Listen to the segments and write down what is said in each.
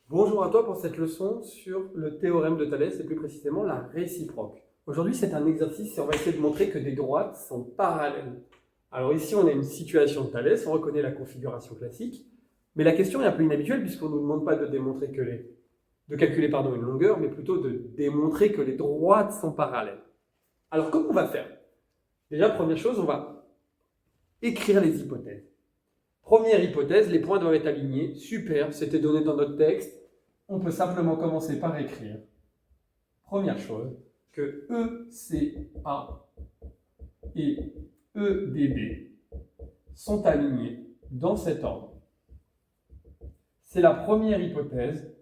Bonjour à toi pour cette leçon sur le théorème de Thalès et plus précisément la réciproque. Aujourd'hui, c'est un exercice et on va essayer de montrer que des droites sont parallèles. Alors ici, on a une situation de Thalès, on reconnaît la configuration classique, mais la question est un peu inhabituelle puisqu'on ne nous demande pas de démontrer de calculer une longueur, mais plutôt de démontrer que les droites sont parallèles. Alors comment on va faire? Déjà, première chose, on va écrire les hypothèses. Première hypothèse, les points doivent être alignés. Super, c'était donné dans notre texte. On peut simplement commencer par écrire, première chose, que ECA et EDB sont alignés dans cet ordre. C'est la première hypothèse,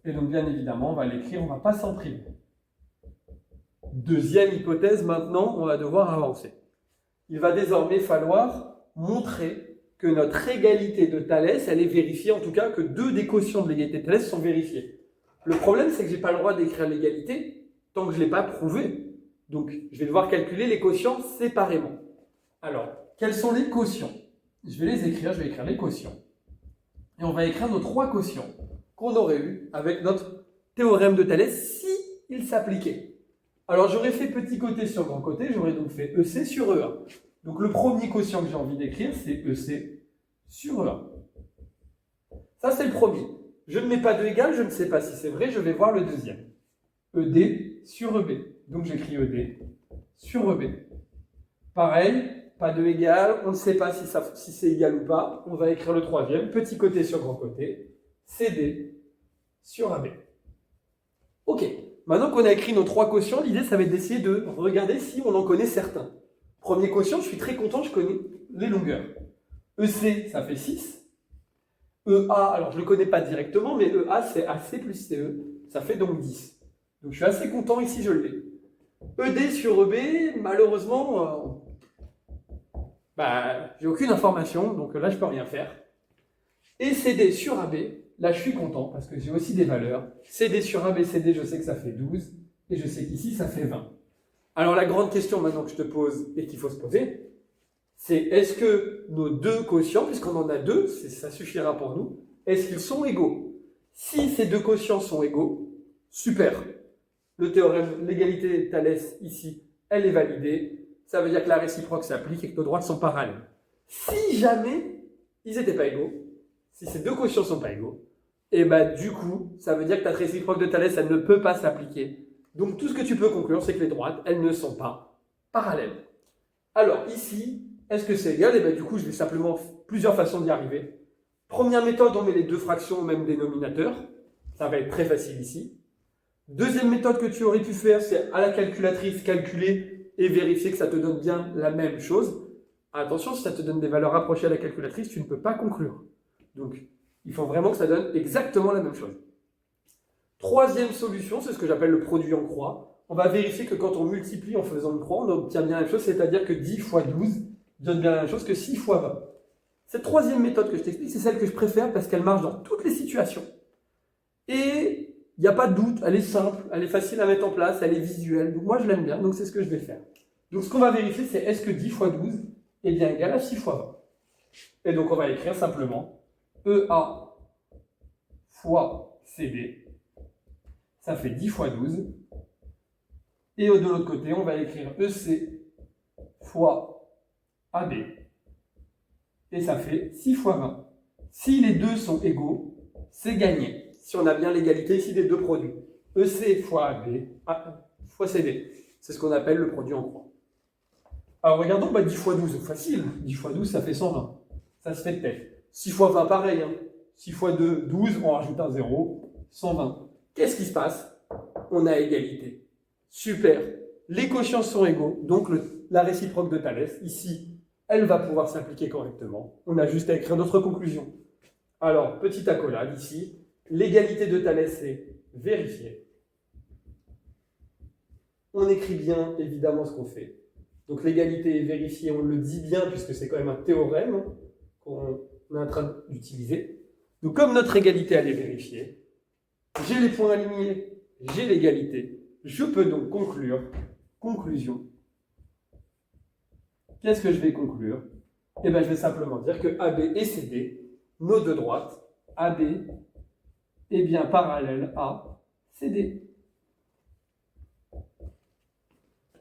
et donc bien évidemment, on va l'écrire, on ne va pas s'en priver. Deuxième hypothèse, maintenant, on va devoir avancer. Il va désormais falloir montrer que notre égalité de Thalès, elle est vérifiée, en tout cas que deux des quotients de l'égalité de Thalès sont vérifiés. Le problème, c'est que je n'ai pas le droit d'écrire l'égalité tant que je ne l'ai pas prouvé. Donc, je vais devoir calculer les quotients séparément. Alors, quels sont les quotients? Je vais les écrire, je vais écrire les quotients. Et on va écrire nos trois quotients qu'on aurait eu avec notre théorème de Thalès si il s'appliquait. Alors, j'aurais fait petit côté sur grand côté, j'aurais donc fait EC sur EA. Donc, le premier quotient que j'ai envie d'écrire, c'est EC sur EA. Ça, c'est le premier. Je ne mets pas de égal, je ne sais pas si c'est vrai, je vais voir le deuxième. ED sur EB. Donc, j'écris ED sur EB. Pareil, pas de égal, on ne sait pas si c'est égal ou pas. On va écrire le troisième, petit côté sur grand côté, CD sur AB. Ok, maintenant qu'on a écrit nos trois quotients, l'idée, ça va être d'essayer de regarder si on en connaît certains. Premier quotient, je suis très content, je connais les longueurs. EC, ça fait 6. EA, alors je ne le connais pas directement, mais EA, c'est AC plus CE, ça fait donc 10. Donc je suis assez content, ici je l'ai. ED sur EB, malheureusement, j'ai aucune information, donc là je peux rien faire. Et CD sur AB, là je suis content, parce que j'ai aussi des valeurs. CD sur AB, CD, je sais que ça fait 12, et je sais qu'ici ça fait 20. Alors la grande question maintenant que je te pose et qu'il faut se poser, c'est est-ce que nos deux quotients, puisqu'on en a deux, ça suffira pour nous, est-ce qu'ils sont égaux? Si ces deux quotients sont égaux, super. Le théorème, l'égalité de Thalès ici, elle est validée. Ça veut dire que la réciproque s'applique et que nos droites sont parallèles. Si jamais ils n'étaient pas égaux, si ces deux quotients ne sont pas égaux, et du coup, ça veut dire que ta réciproque de Thalès, elle ne peut pas s'appliquer. Donc tout ce que tu peux conclure, c'est que les droites, elles ne sont pas parallèles. Alors ici, est-ce que c'est égal? Et du coup, je vais simplement plusieurs façons d'y arriver. Première méthode, on met les deux fractions au même dénominateur. Ça va être très facile ici. Deuxième méthode que tu aurais pu faire, c'est à la calculatrice calculer et vérifier que ça te donne bien la même chose. Attention, si ça te donne des valeurs rapprochées à la calculatrice, tu ne peux pas conclure. Donc, il faut vraiment que ça donne exactement la même chose. Troisième solution, c'est ce que j'appelle le produit en croix. On va vérifier que quand on multiplie en faisant une croix, on obtient bien la même chose, c'est-à-dire que 10 fois 12 donne bien la même chose que 6 fois 20. Cette troisième méthode que je t'explique, c'est celle que je préfère parce qu'elle marche dans toutes les situations. Et il n'y a pas de doute, elle est simple, elle est facile à mettre en place, elle est visuelle. Donc moi je l'aime bien, donc c'est ce que je vais faire. Donc ce qu'on va vérifier, c'est est-ce que 10 fois 12 est bien égal à 6 fois 20. Et donc on va écrire simplement EA fois CD. Ça fait 10 fois 12. Et de l'autre côté, on va écrire EC fois AB. Et ça fait 6 fois 20. Si les deux sont égaux, c'est gagné. Si on a bien l'égalité ici des deux produits. EC fois AB fois CD. C'est ce qu'on appelle le produit en croix. Alors regardons, 10 fois 12, facile. 10 fois 12, ça fait 120. Ça se fait de tête. 6 fois 20, pareil. 6 fois 2, 12, on rajoute un 0, 120. Qu'est-ce qui se passe? On a égalité. Super. Les quotients sont égaux, donc la réciproque de Thalès, ici, elle va pouvoir s'appliquer correctement. On a juste à écrire notre conclusion. Alors, petite accolade ici. L'égalité de Thalès est vérifiée. On écrit bien, évidemment, ce qu'on fait. Donc, l'égalité est vérifiée, on le dit bien, puisque c'est quand même un théorème qu'on est en train d'utiliser. Donc, comme notre égalité, elle est vérifiée, j'ai les points alignés, j'ai l'égalité. Je peux donc conclure. Conclusion. Qu'est-ce que je vais conclure? Je vais simplement dire que AB et CD, nos deux droites, AB est bien parallèle à CD.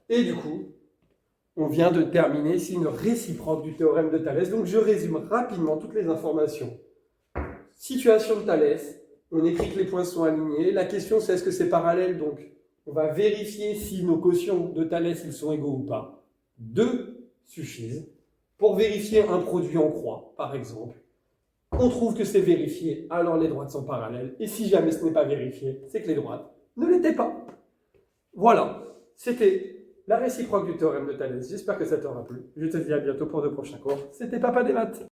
Et du coup, on vient de terminer ici une réciproque du théorème de Thalès. Donc je résume rapidement toutes les informations. Situation de Thalès, on écrit que les points sont alignés. La question c'est est-ce que c'est parallèle, donc on va vérifier si nos quotients de Thalès ils sont égaux ou pas. 2 suffisent. Pour vérifier un produit en croix, par exemple, on trouve que c'est vérifié, alors les droites sont parallèles. Et si jamais ce n'est pas vérifié, c'est que les droites ne l'étaient pas. Voilà, c'était la réciproque du théorème de Thalès. J'espère que ça t'aura plu. Je te dis à bientôt pour de prochains cours. C'était Papa des maths.